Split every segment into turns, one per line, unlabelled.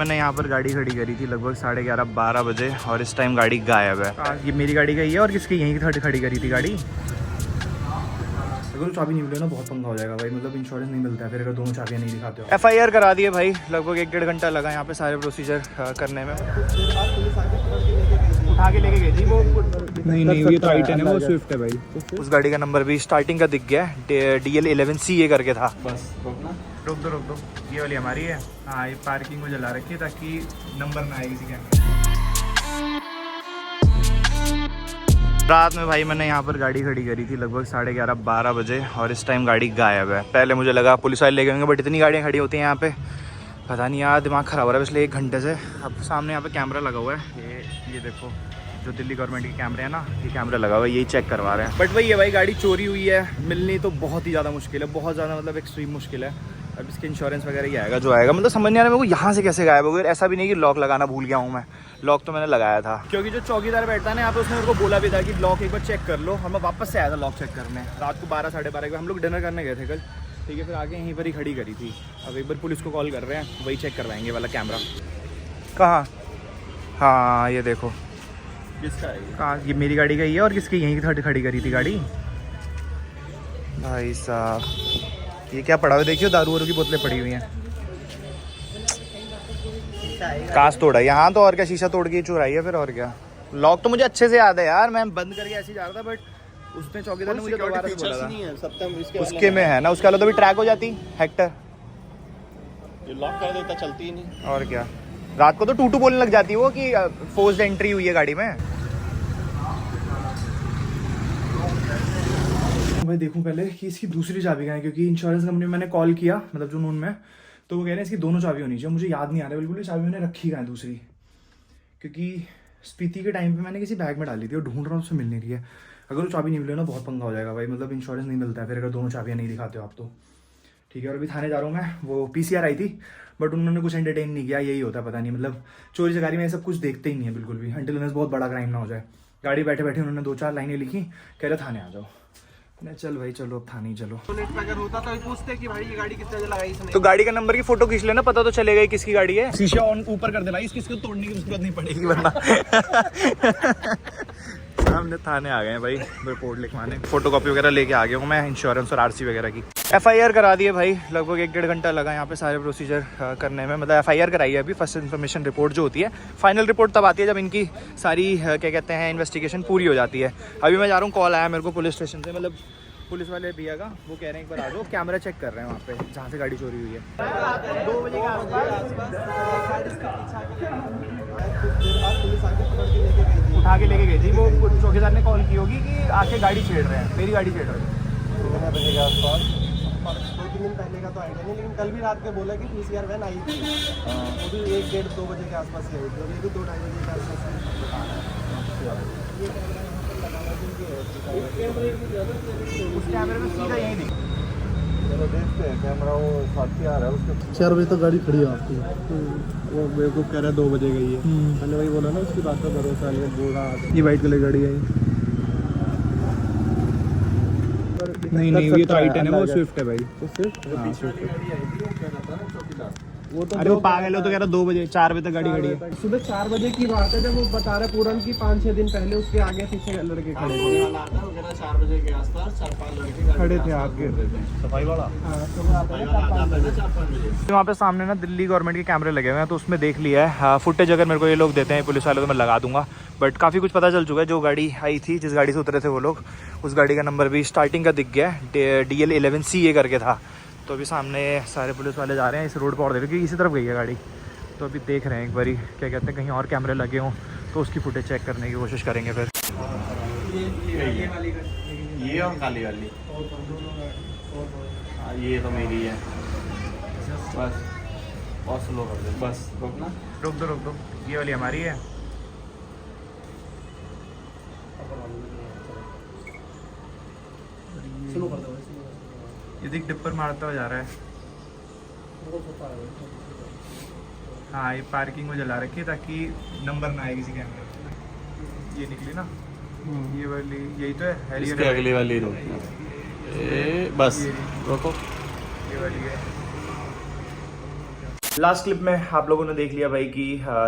मैंने यहाँ पर गाड़ी खड़ी करी थी लगभग 11:30-12 बजे और इस टाइम गाड़ी गायब है। ये मेरी गाड़ी गई है और किसकी यहीं खड़ी करी थी गाड़ी। अगर चाबी नहीं मिले ना बहुत पंगा हो जाएगा भाई, मतलब इंश्योरेंस नहीं मिलता है फिर अगर दोनों चाबियाँ नहीं दिखाते हो। FIR करा दिए भाई, लगभग 1-1.5 घंटा लगा यहाँ पे सारे प्रोसीजर करने में। उठा के लेके गई थी वो। नहीं ये तो i10 है, वो स्विफ्ट है भाई। उस गाड़ी का नंबर भी स्टार्टिंग का दिख गया, DL11CA करके था। बस रोक दो, ये वाली हमारी है। हाँ, ये पार्किंग में जला रखी है ताकि नंबर ना आए किसी के। रात में भाई मैंने यहाँ पर गाड़ी खड़ी करी थी लगभग 11:30-12 बजे और इस टाइम गाड़ी गायब है। पहले मुझे लगा पुलिस वाले ले गए होंगे, बट इतनी गाड़ियाँ खड़ी होती हैं यहाँ पे, पता नहीं यार, दिमाग ख़राब हो रहा है पिछले 1 घंटे से। अब सामने यहाँ पे कैमरा लगा हुआ है, ये देखो जो दिल्ली गवर्नमेंट के कैमरे हैं ना, ये कैमरा लगा हुआ है, यही चेक करवा रहे हैं। बट वही है भाई, गाड़ी चोरी हुई है, मिलनी तो बहुत ही ज़्यादा मुश्किल है, बहुत ज़्यादा मतलब एक्सट्रीम मुश्किल है। अब इसके इंश्योरेंस वगैरह ही आएगा जो आएगा, मतलब समझ नहीं आ रहा है मेरे को यहाँ से कैसे गायब हो गया। ऐसा भी नहीं कि लॉक लगाना भूल गया हूँ मैं, लॉक तो मैंने लगाया था क्योंकि जो चौकीदार बैठता है ना यहाँ पे, उसने मेरे को बोला भी था कि लॉक एक बार चेक कर लो। और मैं वापस से आया था लॉक चेक करने, रात को 12-12:30 बजे हम लोग डिनर करने गए थे कल, ठीक है। फिर आगे यहीं पर ही खड़ी करी थी। अब एक बार पुलिस को कॉल कर रहे हैं, वही चेक करवाएंगे वाला कैमरा। कहाँ? हाँ ये देखो, किसका है ये? कहाँ? ये मेरी गाड़ी गई है और किसकी यहीं खड़ी करी थी गाड़ी। भाई साहब ये क्या पड़ा हुआ, देखियो दारू वारू की बोतलें पड़ी हुई हैं। कांच तोड़ा है यहाँ तो, और क्या शीशा तोड़ के चुराई है फिर, और क्या। लॉक तो मुझे अच्छे से याद है यार, मैं बंद करके ऐसे ही जा रहा था, बट उसने चौकीदार ने मुझे दोबारा से बोला था उसके में है ना, उसके वाला तो भी ट्रैक हो जाती हेक्टर,
लॉक कर देता चलती ही नहीं।
और क्या, रात को तो टूटू बोलने लग जाती है वो कि फोर्स्ड एंट्री हुई है गाड़ी में। मैं देखूं पहले कि इसकी दूसरी चाबी कहाँ है, क्योंकि इंश्योरेंस कंपनी में मैंने कॉल किया, मतलब जो नून में, तो वो कह रहे हैं इसकी दोनों चाबी होनी चाहिए। मुझे याद नहीं आ रहा है बिल्कुल ये चाबी मैंने रखी कहाँ है दूसरी, क्योंकि स्पीति के टाइम पे मैंने किसी बैग में डाली थी और ढूंढ रहा हूँ, उससे मिल नहीं रही है। अगर वो चाबी नहीं मिले ना बहुत पंगा हो जाएगा भाई, मतलब इंश्योरेंस नहीं मिलता है फिर अगर दोनों चाबियाँ नहीं दिखाते हो आप तो, ठीक है। और अभी थाने जा रहा हूँ मैं, वो PCR आई थी बट उन्होंने कुछ एंटरटेन नहीं किया, यही होता है पता नहीं, मतलब चोरी चकारी में ये सब कुछ देखते ही नहीं है बिल्कुल भी, अंटिल अनलेस बहुत बड़ा क्राइम ना हो जाए। गाड़ी बैठे बैठे उन्होंने 2-4 लाइनें लिखी, कह रहे थाने आ जाओ। मैं चल भाई चलो अब थाने ही चलो।
अगर होता तो पूछते कि भाई ये गाड़ी किस तरह लगाई इसने,
तो गाड़ी का नंबर की फोटो खींच लेना, पता तो चलेगा किसकी गाड़ी है। शीशा ऑन ऊपर कर देना, इसको तोड़ने की जरूरत नहीं पड़ेगी वरना। हमने थाने आ गए हैं भाई रिपोर्ट लिखवाने, फोटोकॉपी वगैरह लेके आ गया हूँ मैं, इंश्योरेंस और RC वगैरह की। FIR करा दिए भाई, लगभग 1-1.5 घंटा लगा यहाँ पे सारे प्रोसीजर करने में। मतलब FIR कराई है अभी, फर्स्ट इन्फॉर्मेशन रिपोर्ट जो होती है, फाइनल रिपोर्ट तब आती है जब इनकी सारी क्या कहते हैं इन्वेस्टिगेशन पूरी हो जाती है। अभी मैं जा रहा हूँ, कॉल आया मेरे को पुलिस स्टेशन से, मतलब पुलिस वाले भैया का, वो कह रहे हैं एक बार आ जाओ, कैमरा चेक कर रहे हैं वहाँ पे जहाँ से गाड़ी चोरी हुई है। 2 बजे के आसपास उठा के लेके गई थी वो, चौकीदार ने कॉल की होगी कि आके गाड़ी छेड़ रहे हैं, मेरी गाड़ी छेड़ रहे हैं।
2 बजे के आसपास, 2-3 दिन पहले का तो आइडिया नहीं, लेकिन कल भी रात में बोला कि PCR वैन आई थी, वो भी 1-1:30-2 बजे के आसपास ही आई थी, और ये भी 2-2:30 बजे के आसपास
उस कैमरे में सीधा यहीं दिख।
चलो देखते हैं, कैमरा वो साथी आ रहा है उसके।
4 बजे तक गाड़ी खड़ी है आपकी,
वो मेरे को कह रहा है 2 बजे गई है, मैंने वही बोला ना उसकी बात का भरोसा नहीं है, बूढ़ा।
ये वाइट कलर गाड़ी है। नहीं ये तो i10 है, वो स्विफ्ट है भाई।
तो सिर्फ पीछे वाली गाड़ी आई थी, वो कह रहा था ना चौकीदार,
वो तो अरे वो पागल हो तो कह रहा 2 बजे 4 बजे तक गाड़ी खड़ी है।
सुबह 4 बजे की बात है जब वो बता रहे पूरन की 5-6 दिन पहले उसके आगे पीछे लड़के खड़े थे, 4 बजे के आसपास 4-5 लड़के
खड़े थे आपके
सफाई वाला।
वहाँ पे सामने ना दिल्ली गवर्नमेंट के कैमरे लगे हुए हैं, तो उसमें देख लिया है फुटेज। अगर मेरे को ये लोग देते हैं पुलिस वाले तो मैं लगा दूंगा, बट काफ़ी कुछ पता चल चुका है। जो गाड़ी आई थी, जिस गाड़ी से उतरे थे वो लोग, उस गाड़ी का नंबर भी स्टार्टिंग का दिख गया, DL11CA करके था। तो अभी सामने सारे पुलिस वाले जा रहे हैं इस रोड पर, और देखो कि इसी तरफ गई है गाड़ी, तो अभी देख रहे हैं एक बारी क्या कहते हैं, कहीं और कैमरे लगे हों तो उसकी फुटेज चेक करने की कोशिश करेंगे फिर।
ये और काली वाली, ये तो मेरी है, बस बहुत स्लो कर दे, बस रोकना,
रोक दो, ये वाली हमारी है। ये देख डिपर मारता हुआ जा रहा है। हाँ, ये पार्किंग में जला रखी है ताकि नंबर ना आए किसी के अंदर। ये निकली ना, ये वाली यही तो है,
इसके अगली वाली रोकना, बस रोको।
ये वाली है। लास्ट क्लिप में आप लोगों ने देख लिया भाई कि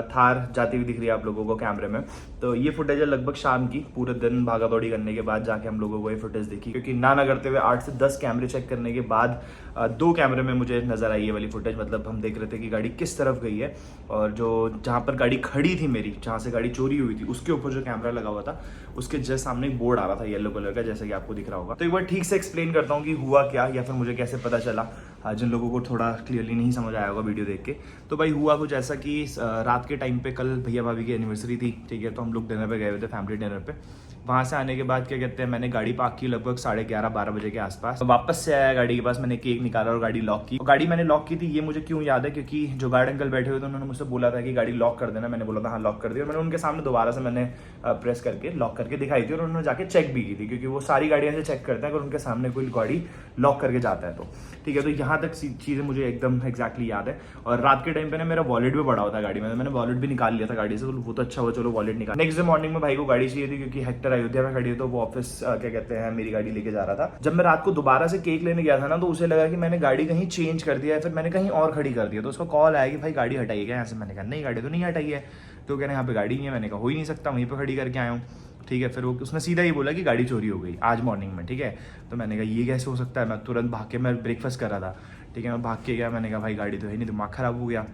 थार जाती हुई दिख रही है आप लोगों को कैमरे में। तो ये फुटेज है लगभग शाम की, पूरे दिन भागा दौड़ी करने के बाद जाके हम लोगों को ये फुटेज देखी, क्योंकि ना करते हुए 8 से 10 कैमरे चेक करने के बाद 2 कैमरे में मुझे नजर आई ये वाली फुटेज। मतलब हम देख रहे थे कि गाड़ी किस तरफ गई है, और जो जहाँ पर गाड़ी खड़ी थी मेरी, जहाँ से गाड़ी चोरी हुई थी, उसके ऊपर जो कैमरा लगा हुआ था उसके जस्ट सामने एक बोर्ड आ रहा था येलो कलर का, जैसे कि आपको दिख रहा होगा। तो एक बार ठीक से एक्सप्लेन करता हूँ कि हुआ क्या, या फिर मुझे कैसे पता चला, जिन लोगों को थोड़ा क्लियरली नहीं समझ आया होगा वीडियो देख के। तो भाई हुआ कुछ ऐसा कि रात के टाइम पे, कल भैया भाभी की एनिवर्सरी थी, ठीक है, तो हम लोग डिनर पे गए हुए थे, फैमिली डिनर पे। वहाँ से आने के बाद क्या कहते हैं, मैंने गाड़ी पार्क की लगभग 11:30-12 बजे के आसपास। तो वापस से आया गाड़ी के पास, मैंने केक निकाला और गाड़ी लॉक की। गाड़ी मैंने लॉक की थी, ये मुझे क्यों याद है, क्योंकि जो गार्ड अंकल बैठे हुए थे उन्होंने मुझसे बोला था कि गाड़ी लॉक कर देना। मैंने बोला था हाँ लॉक कर दिया। मैंने उनके सामने दोबारा से मैंने प्रेस करके लॉक करके दिखाई थी, और उन्होंने जाके चेक भी की थी, क्योंकि वो सारी गाड़ियाँ से चेक करते हैं अगर उनके सामने कोई गाड़ी लॉक करके जाता है तो, ठीक है। तो यहाँ तक चीज़ें मुझे एकदम एग्जैक्टली याद है। और रात के टाइम पे ना मेरा वॉलेट भी पड़ा हुआ था गाड़ी में, मैंने वॉलेट भी निकाल लिया था गाड़ी से, तो वो तो अच्छा हुआ चलो वॉलेट निकाल। नेक्स्ट डे मॉर्निंग में भाई को गाड़ी चाहिए थी, क्योंकि हेक्टर अयोध्या में खड़ी है, तो वो ऑफिस क्या कहते हैं मेरी गाड़ी लेके जा रहा था। जब मैं रात को दोबारा से केक लेने गया था ना, तो उसे लगा कि मैंने गाड़ी कहीं चेंज कर दिया है, फिर मैंने कहीं और खड़ी कर दिया। तो उसका कॉल आया कि भाई गाड़ी हटाई क्या यहाँ से। मैंने कहा नहीं गाड़ी तो नहीं हटाई है। तो कह रहे यहाँ पे गाड़ी नहीं है। मैंने कहा हो ही नहीं सकता, वहीं पर खड़ी करके आया हूँ, ठीक है। फिर वो उसने सीधा ही बोला कि गाड़ी चोरी हो गई आज मॉर्निंग में, ठीक है। तो मैंने कहा ये कैसे हो सकता है। मैं तुरंत भाग के, मैं ब्रेकफास्ट कर रहा था, ठीक है, मैं भाग के गया। मैंने कहा भाई गाड़ी तो है नहीं, दिमाग खराब हो गया।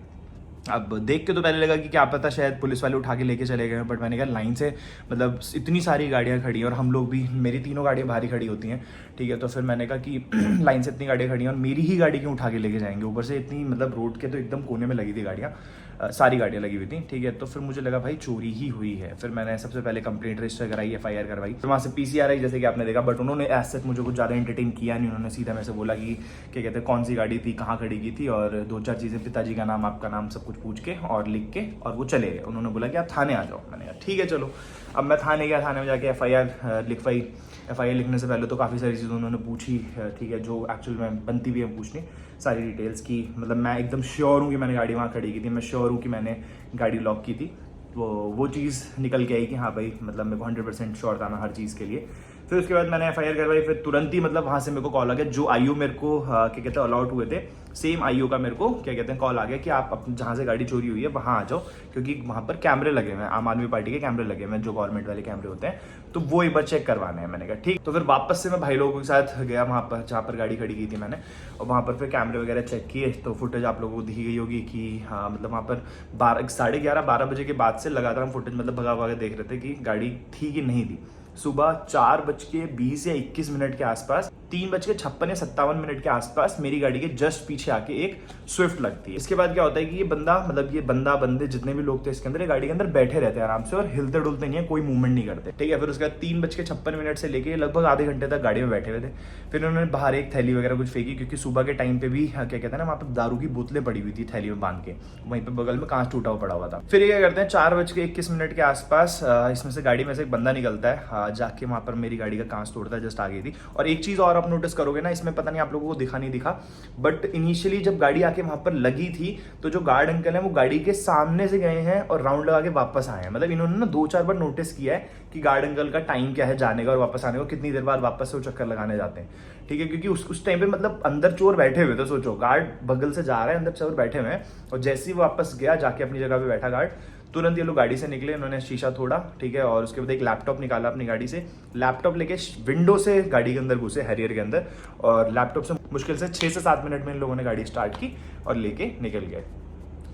अब देख के तो पहले लगा कि क्या पता शायद पुलिस वाले उठा के लेके चले गए, बट मैंने कहा लाइन से मतलब इतनी सारी गाड़ियाँ खड़ी हैं, और हम लोग भी, मेरी तीनों गाड़ियाँ बाहर ही खड़ी होती हैं, ठीक है। तो फिर मैंने कहा कि लाइन से इतनी गाड़ियाँ खड़ी हैं और मेरी ही गाड़ी क्यों उठा के लेके जाएंगे, ऊपर से इतनी मतलब रोड के तो एकदम कोने में लगी थी गाड़ियाँ, सारी गाड़ियाँ लगी हुई थी, ठीक है। तो फिर मुझे लगा भाई चोरी ही हुई है। फिर मैंने सबसे पहले कंप्लेंट रजिस्टर कराई, FIR करवाई। फिर वहाँ से PCR आई, जैसे कि आपने देखा, बट उन्होंने एज सच मुझे कुछ ज़्यादा एंटरटेन किया नहीं। उन्होंने सीधा मेरे से बोला कि क्या कहते हैं कौन सी गाड़ी थी, कहाँ खड़ी की थी, और 2-4 चीज़ें, पिताजी का नाम, आपका नाम, सब कुछ पूछ के और लिख के, और वो चले गए। उन्होंने बोला कि आप थाने आ जाओ। मैंने कहा ठीक है चलो। अब मैं थाने गया, थाने में जाके FIR लिखवाई। FIR लिखने से पहले तो काफ़ी सारी चीज़ें उन्होंने पूछी, ठीक है, जो एक्चुअल में बनती भी है पूछनी, सारी डिटेल्स की। मतलब मैं एकदम श्योर हूँ कि मैंने गाड़ी वहाँ खड़ी की थी, मैं श्योर हूँ कि मैंने गाड़ी लॉक की थी। तो वो चीज़ निकल के आई कि हाँ भाई, मतलब मेरे को 100% श्योर था मैं हर चीज़ के लिए। फिर उसके बाद मैंने FIR करवाई। फिर तुरंत ही मतलब वहाँ से मेरे को कॉल आ गया, जो IO मेरे को क्या कहते हैं अलॉट हुए थे, सेम IO का मेरे को क्या कहते हैं कॉल आ गया कि आप जहाँ से गाड़ी चोरी हुई है वहाँ आ जाओ, क्योंकि वहाँ पर कैमरे लगे हुए हैं, आम आदमी पार्टी के कैमरे लगे हुए हैं, जो गवर्नमेंट वाले कैमरे होते हैं, तो वो एक बार चेक करवाने हैं। मैंने कहा ठीक। तो फिर वापस से मैं भाई लोगों के साथ गया वहाँ पर जहाँ पर गाड़ी खड़ी की थी मैंने, और वहाँ पर फिर कैमरे वगैरह चेक किए। तो फुटेज आप लोगों को दिखी गई होगी कि हाँ मतलब वहाँ पर 11:30-12 बजे के बाद से लगातार हम फुटेज मतलब भगा भगा देख रहे थे कि गाड़ी थी कि नहीं थी। सुबह 4:20 या 21 मिनट के आसपास, 3:56 या 57 के आसपास मेरी गाड़ी के जस्ट पीछे आके एक स्विफ्ट लगती है। इसके बाद क्या होता है कि ये बंदा बंदे जितने भी लोग थे इसके अंदर, ये गाड़ी के अंदर बैठे रहते हैं आराम से, और हिलते डुलते नहीं है, कोई मूवमेंट नहीं करते, ठीक है। फिर उसके बाद 3:56 से लेके लगभग आधे घंटे तक गाड़ी में बैठे हुए थे। फिर उन्होंने बाहर एक थैली वगैरह कुछ फेंकी, क्योंकि सुबह के टाइम पे भी क्या कहते हैं ना, वहाँ पर दारू की बोतलें पड़ी हुई थी थैली में बांध के, वहीं पे बगल में कांच टूटा हुआ पड़ा हुआ था। फिर ये क्या करते हैं, 4:21 के आसपास इसमें से गाड़ी में से एक बंदा निकलता है, जाके वहाँ पर मेरी गाड़ी का कांच तोड़ता है, जस्ट आगे थी। और एक चीज और आप नोटिस करोगे ना, इसमें पता नहीं आप लोगों को दिखा नहीं दिखा, बट इनिशियली जब गाड़ी आके वहां पर लगी थी, तो जो गार्ड अंकल हैं वो गाड़ी के सामने से गए हैं और राउंड लगा के वापस आए हैं। मतलब इन्होंने ना 2-4 बार नोटिस किया है कि गार्ड अंकल का टाइम क्या है जाने का और वापस आने का, कितनी देर बाद वापस से वो चक्कर लगाने जाते हैं, ठीक है। क्योंकि उस टाइम पे मतलब अंदर चोर बैठे हुए थे, सोचो गार्ड बगल से जा रहा है, अंदर चोर बैठे हुए हैं, और जैसे ही वापस गया जाके अपनी जगह पे बैठा गार्ड, तुरंत ये लोग गाड़ी से निकले, उन्होंने शीशा तोड़ा, ठीक है, और उसके बाद एक लैपटॉप निकाला अपनी गाड़ी से, लैपटॉप लेके विंडो से गाड़ी के अंदर घुसे, हैरियर के अंदर, और लैपटॉप से मुश्किल से 6 से 7 मिनट में इन लोगों ने गाड़ी स्टार्ट की और लेके निकल गए।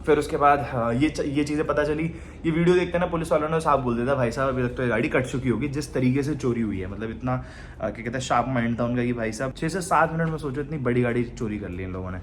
फिर उसके बाद ये चीज़ें पता चली, ये वीडियो देखते ना पुलिस वालों ने साफ बोल देता भाई साहब अभी तक तो ये गाड़ी कट चुकी होगी, जिस तरीके से चोरी हुई है। मतलब इतना क्या कहते हैं शार्प माइंड था उनका कि भाई साहब 6 से 7 मिनट में सोचो इतनी बड़ी गाड़ी चोरी कर ली इन लोगों ने,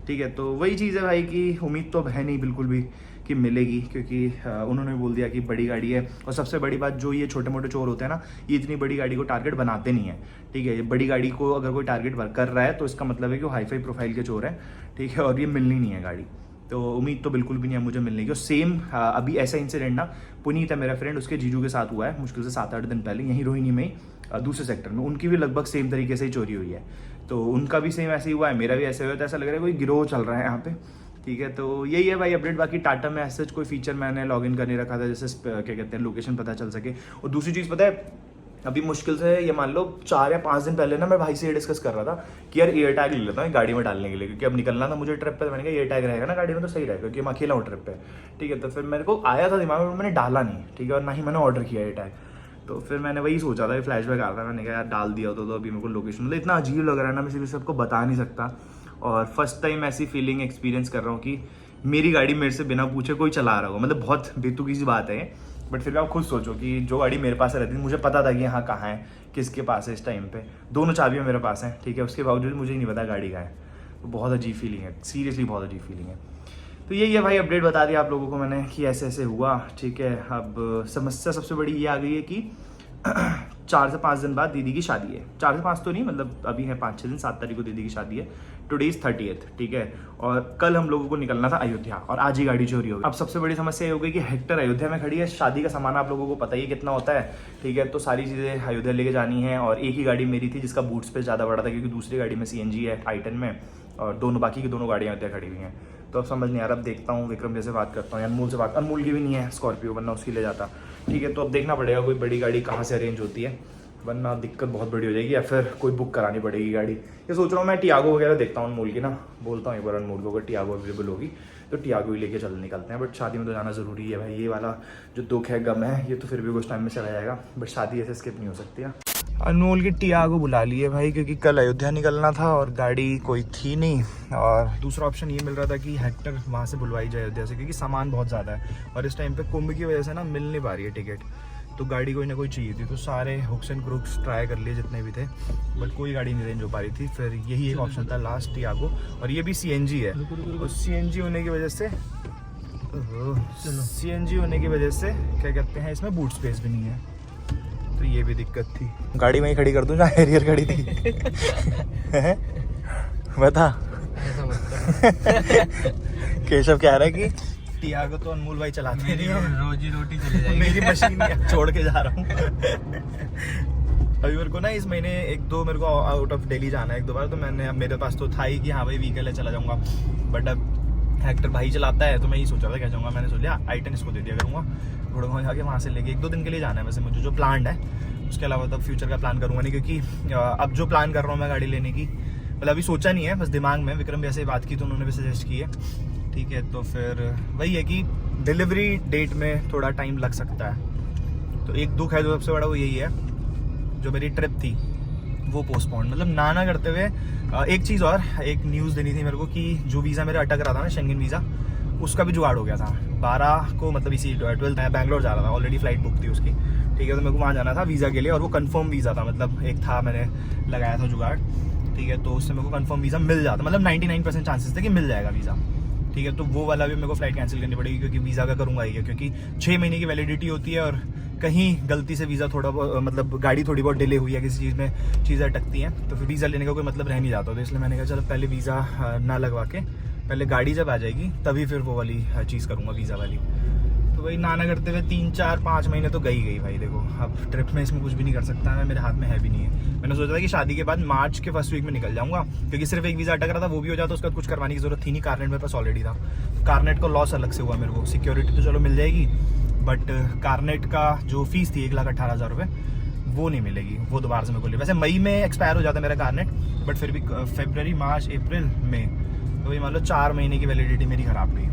ठीक है। तो वही चीज़ है भाई कि उम्मीद तो है नहीं बिल्कुल भी कि मिलेगी, क्योंकि उन्होंने बोल दिया कि बड़ी गाड़ी है। और सबसे बड़ी बात, जो ये छोटे मोटे चोर होते हैं ना, ये इतनी बड़ी गाड़ी को टारगेट बनाते नहीं है, ठीक है। ये बड़ी गाड़ी को अगर कोई टारगेट कर रहा है तो इसका मतलब है कि वो हाईफाई प्रोफाइल के चोर हैं, ठीक है, और ये मिलनी नहीं है गाड़ी। तो उम्मीद तो बिल्कुल भी नहीं है मुझे मिलने की। और सेम अभी ऐसा इंसिडेंट ना, पुनीत है मेरा फ्रेंड, उसके जीजू के साथ हुआ है मुश्किल से 7-8 दिन पहले, यहीं रोहिणी में ही दूसरे सेक्टर में। उनकी भी लगभग सेम तरीके से ही चोरी हुई है, तो उनका भी सेम ऐसे ही हुआ है, मेरा भी ऐसे हुआ है। तो ऐसा लग रहा है कोई गिरोह चल रहा है यहाँ पे, ठीक है। तो यही है भाई अपडेट। बाकी टाटा में ऐसा कोई फीचर मैंने लॉगिन कर नहीं रखा था, जैसे क्या कहते हैं लोकेशन पता चल सके। और दूसरी चीज़ पता है, अभी मुश्किल से ये मान लो 4 या 5 दिन पहले ना मैं भाई से ये डिस्कस कर रहा था कि यार एयर टैग ले लेता हूँ गाड़ी में डालने के लिए, क्योंकि अब निकलना था मुझे ट्रिप पे। तो मैंने कहा एयर टैग रहेगा ना गाड़ी में तो सही रहेगा, क्योंकि मैं अकेला हूँ ट्रिप पे, ठीक है। तो फिर मेरे को आया था दिमाग में, मैंने डाला नहीं, ठीक है, और ना ही मैंने ऑर्डर किया एयर टैग। तो फिर मैंने वही सोचा था, फ्लैशबैक आ रहा था, मैंने कहा यार डाल दिया तो अभी मेरे को लोकेशन मतलब इतना अजीब लग रहा है ना, मैं किसी सबको बता नहीं सकता। और फर्स्ट टाइम ऐसी फीलिंग एक्सपीरियंस कर रहा हूँ कि मेरी गाड़ी मेरे से बिना पूछे कोई चला रहा हो, मतलब बहुत बेतुकी सी बात है। बट फिर भी आप खुद सोचो कि जो गाड़ी मेरे पास रहती थी, मुझे पता था कि यहाँ कहाँ है, किसके पास है इस टाइम पे, दोनों चाबियाँ मेरे पास हैं, ठीक है, उसके बावजूद मुझे नहीं पता गाड़ी कहाँ है। तो बहुत अजीब फीलिंग है, सीरियसली बहुत अजीब फीलिंग है। तो यही है भाई, अपडेट बता दिया आप लोगों को मैंने कि ऐसे ऐसे हुआ, ठीक है। अब समस्या सबसे बड़ी ये आ गई है कि 4 से 5 दिन बाद दीदी की शादी है। 4 से 5 तो नहीं, मतलब अभी है 5-6 दिन, 7 तारीख को दीदी की शादी है, टुडे इज 30th, ठीक है। और कल हम लोगों को निकलना था अयोध्या, और आज ही गाड़ी चोरी हो गई। अब सबसे बड़ी समस्या ये हो गई कि हेक्टर अयोध्या में खड़ी है, शादी का सामान आप लोगों को पता ही है कितना होता है, ठीक है। तो सारी चीज़ें अयोध्या लेके जानी है, और एक ही गाड़ी मेरी थी जिसका बूट स्पेस ज़्यादा बड़ा था, क्योंकि दूसरी गाड़ी में CNG है i10 में, और दोनों बाकी की दोनों गाड़ियाँ अयोध्या खड़ी हुई हैं। तो अब समझ नहीं आ रहा, अब देखता हूँ विक्रम जैसे बात करता हूँ, अनमोल से बात, अनमोल की भी नहीं है स्कॉर्पियो, वरना उसकी ले जाता, ठीक है। तो अब देखना पड़ेगा कोई बड़ी गाड़ी कहाँ से अरेंज होती है, वरना दिक्कत बहुत बड़ी हो जाएगी, या फिर कोई बुक करानी पड़ेगी गाड़ी। ये सोच रहा हूँ मैं टियागो वगैरह देखता हूँ अनमोल की ना, बोलता हूँ एक बार अनमोल को, अगर टियागो अवेलेबल होगी तो टियागो ही लेके निकलते हैं। बट शादी में तो जाना ज़रूरी है भाई, ये वाला जो दुख है, गम है, ये तो फिर भी कुछ टाइम में चला जाएगा, बट शादी ऐसे स्किप नहीं हो सकती है। अनमोल की टियागो बुला ली है भाई, क्योंकि कल अयोध्या निकलना था और गाड़ी कोई थी नहीं, और दूसरा ऑप्शन ये मिल रहा था कि हेक्टर वहाँ से बुलवाई जाए अयोध्या से, क्योंकि सामान बहुत ज़्यादा है, और इस टाइम पे कुंभ की वजह से ना मिल नहीं पा रही है टिकट, तो गाड़ी कोई ना कोई चाहिए थी। तो सारे हुक्स एंड क्रुक्स ट्राई कर लिए जितने भी थे, बट कोई गाड़ी नहीं अरेंज हो पा रही थी। फिर यही एक ऑप्शन था लास्ट, टियागो, और ये भी CNG है, और CNG होने की वजह से क्या कहते हैं, इसमें बूट स्पेस भी नहीं है, तो ये भी दिक्कत थी। गाड़ी वहीं खड़ी कर दूं जहाँ हैरियर खड़ी थी। बता। केशव कह रहा है कि टियागो तो अनमोल भाई चलाते नहीं,
रोजी रोटी चली जाएगी,
मेरी मशीन छोड़ के जा रहा हूँ। अभी मेरे को ना इस महीने 1-2 मेरे को आउट ऑफ दिल्ली जाना है 1-2 बार, तो मैंने, अब मेरे पास तो था ही कि हाँ भाई व्हीकल है, चला जाऊँगा, बट अब हेक्टर भाई चलाता है, तो मैं ये सोचा था क्या जाऊँगा, मैंने सोचा i10 इसको दे दिया करूँगा, गुड़गांव जाके वहाँ से लेके 1-2 दिन के लिए जाना है वैसे मुझे, जो प्लान है। उसके अलावा तब फ्यूचर का प्लान करूँगा नहीं, क्योंकि अब जो प्लान कर रहा हूँ मैं गाड़ी लेने की, मतलब अभी सोचा नहीं है, बस दिमाग में, विक्रम भी ऐसे बात की तो उन्होंने भी सजेस्ट की है, ठीक है। तो फिर वही है कि डिलीवरी डेट में थोड़ा टाइम लग सकता है। तो एक दुख है जो सबसे बड़ा, वो यही है, जो मेरी ट्रिप थी वो पोस्टपोन, मतलब ना करते हुए। एक चीज़ और, एक न्यूज़ देनी थी मेरे को कि जो वीज़ा मेरा अटक रहा था ना, शेंगन वीज़ा, उसका भी जुगाड़ हो गया था। 12 को, मतलब इसी 12th मैं बैंगलोर जा रहा था, ऑलरेडी फ्लाइट बुक थी उसकी, ठीक है। तो मेरे को वहाँ जाना था वीज़ा के लिए, और वो कंफर्म वीज़ा था, मतलब एक था, मैंने लगाया था जुगाड़, ठीक है। तो उससे मेरे को कंफर्म वीज़ा मिल जाता, मतलब 99% चांसेस थे कि मिल जाएगा वीज़ा, ठीक है। तो वो वाला भी मेरे को फ्लाइट कैंसिल करनी पड़ेगी, क्योंकि वीज़ा का करूँगा ही, क्योंकि 6 महीने की वैलिडिटी होती है, और कहीं गलती से वीज़ा थोड़ा बहुत, मतलब गाड़ी थोड़ी बहुत डिले हुई है किसी चीज़ में, चीज़ें अटकती हैं, तो फिर वीज़ा लेने का कोई मतलब रह नहीं जाता। तो इसलिए मैंने कहा चलो पहले वीज़ा ना लगवा के, पहले गाड़ी जब आ जाएगी तभी फिर वो वाली चीज़ करूँगा, वीज़ा वाली। तो वही ना करते हुए 3-4-5 महीने तो गई भाई। देखो अब ट्रिप में इसमें कुछ भी नहीं कर सकता मैं, मेरे हाथ में है भी नहीं है। मैंने सोचा था कि शादी के बाद मार्च के फर्स्ट वीक में निकल जाऊंगा, क्योंकि सिर्फ एक वीज़ा अटक रहा था, वो भी हो जाता, उसका कुछ करवाने की जरूरत थी नहीं, कारनेट मेरे पास ऑलरेडी था। कारनेट को लॉस अलग से हुआ मेरे को, सिक्योरिटी तो चलो मिल जाएगी, बट कारनेट का जो फीस थी 1,18,000 रुपये, वो नहीं मिलेगी, वो दोबारा से मेरे को वैसे मई में एक्सपायर हो जाता है मेरा कारनेट, बट फिर भी फरवरी, मार्च, अप्रैल, मई, तो वही मान लो 4 महीने की वैलिडिटी मेरी ख़राब गई।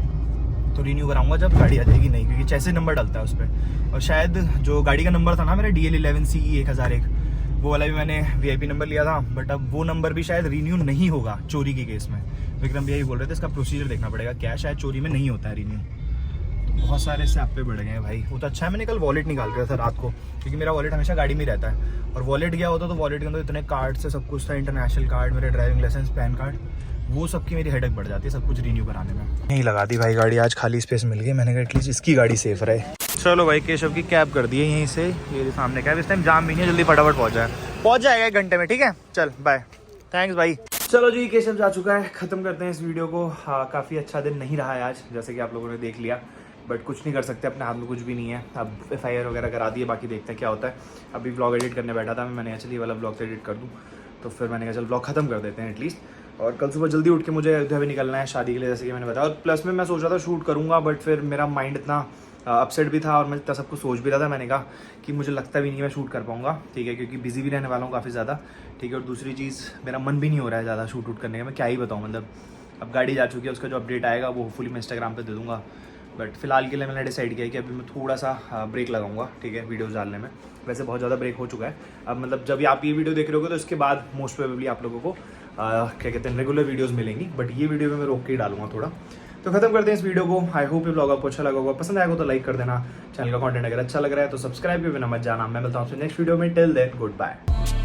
तो रिन्यू कराऊंगा जब गाड़ी आ जाएगी नहीं, क्योंकि चैसे नंबर डलता है उस पर। और शायद जो गाड़ी का नंबर था ना मेरा DL11 CE 1001, वो वाला भी मैंने VIP नंबर लिया था, बट अब वो नंबर भी शायद रिन्यू नहीं होगा चोरी के केस में। विक्रम भी यही बोल रहे थे, इसका प्रोसीजर देखना पड़ेगा क्या, शायद चोरी में नहीं होता है रिन्यू। तो बहुत सारे स्यापे बढ़ गए हैं भाई। वो तो अच्छा है मैंने कल वॉलेट निकाल के था रात को, क्योंकि मेरा वॉलेट हमेशा गाड़ी में रहता है, और वॉलेट गया होता तो वॉलेट के अंदर इतने कार्ड से सब कुछ था, इंटरनेशनल कार्ड, मेरे ड्राइविंग लाइसेंस, पैन कार्ड, वो सब की मेरी हेडेक बढ़ जाती है सब कुछ रिन्यू कराने में। नहीं लगा दी भाई गाड़ी, आज खाली स्पेस मिल गई, मैंने कहा एटलीस्ट इसकी गाड़ी सेफ रहे। चलो भाई केशव की कैब कर दी है यहीं से, ये सामने कैब, इस टाइम जाम भी नहीं है, जल्दी फटाफट पहुंच जाएगा 1 घंटे में, ठीक है। चल बाय, थैंक्स भाई। चलो जी केशव जा चुका है, खत्म करते हैं इस वीडियो को। काफ़ी अच्छा दिन नहीं रहा है आज, जैसे कि आप लोगों ने देख लिया, बट कुछ नहीं कर सकते, अपने हाथ में कुछ भी नहीं है। अब FIR वगैरह करा दिए, बाकी देखते हैं क्या होता है। अभी ब्लॉग एडिट करने बैठा था मैंने, एक्चुअली वाला ब्लॉग एडिट कर दूँ, तो फिर मैंने कहा चल ब्लॉग खत्म कर देते हैं एटलीस्ट। और कल सुबह जल्दी उठ के मुझे अयोध्या भी निकलना है शादी के लिए, जैसे कि मैंने बताया। और प्लस में मैं सोच रहा था शूट करूँगा, बट फिर मेरा माइंड इतना अपसेट भी था और मैं इतना सब कुछ सोच भी रहा था। मैंने कहा कि मुझे लगता भी नहीं मैं शूट कर पाऊंगा, ठीक है, क्योंकि बिजी भी रहने वाला हूँ काफ़ी ज़्यादा, ठीक है। और दूसरी चीज़ मेरा मन भी नहीं हो रहा है ज़्यादा शूट करने का, मैं क्या ही बताऊँ, मतलब अब गाड़ी जा चुकी है, उसका जो अपडेट आएगा वो होपफुली मैं इंस्टाग्राम पे दे दूँगा। बट फिलहाल के लिए मैंने डिसाइड किया है कि अभी मैं थोड़ा सा ब्रेक लगाऊंगा, ठीक है, वीडियोस डालने में। वैसे बहुत ज़्यादा ब्रेक हो चुका है अब, मतलब जब आप ये वीडियो देख रहे होगे तो इसके बाद मोस्ट प्रोबेबली आप लोगों को क्या कहते हैं रेगुलर वीडियोस मिलेंगी, बट ये वीडियो में मैं रोक के ही डालूंगा थोड़ा। तो खत्म करते हैं इस वीडियो को। आई होप ये ब्लॉग आपको अच्छा लगा होगा, पसंद आएगा तो लाइक कर देना, चैनल का कंटेंट अगर अच्छा लग रहा है तो सब्सक्राइब भी करना मत जाना। मैं मिलता हूँ आपसे नेक्स्ट वीडियो में, टिल देन गुड बाय।